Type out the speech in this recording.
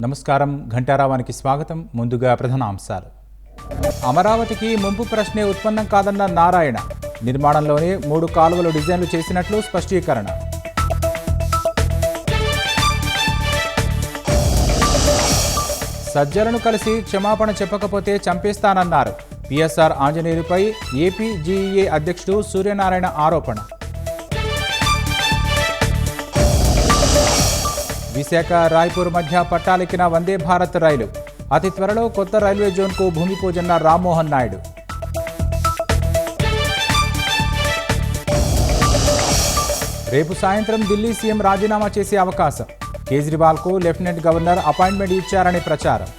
నమస్కారం ఘంటారావానికి స్వాగతం. ముందుగా ప్రధాన అంశాలు. అమరావతికి ముంపు ప్రశ్నే ఉత్పన్నం కాదన్న నారాయణ. నిర్మాణంలోనే 3 కాలువలు డిజైన్లు చేసినట్లు స్పష్టీకరణ. సజ్జలను కలిసి క్షమాపణ చెప్పకపోతే చంపేస్తానన్నారు. పిఎస్ఆర్ ఆంజనేయులపై ఏపీ జీఈఏ అధ్యక్షుడు సూర్యనారాయణ ఆరోపణ. విశాఖ రాయ్పూర్ మధ్య పట్టాలెక్కిన వందే భారత్ రైలు. అతి త్వరలో కొత్త రైల్వే జోన్కు భూమి పూజన్న రామ్మోహన్ నాయుడు. రేపు సాయంత్రం ఢిల్లీ సీఎం రాజీనామా చేసే అవకాశం. కేజ్రీవాల్కు లెఫ్టినెంట్ గవర్నర్ అపాయింట్మెంట్ ఇచ్చారని ప్రచారం.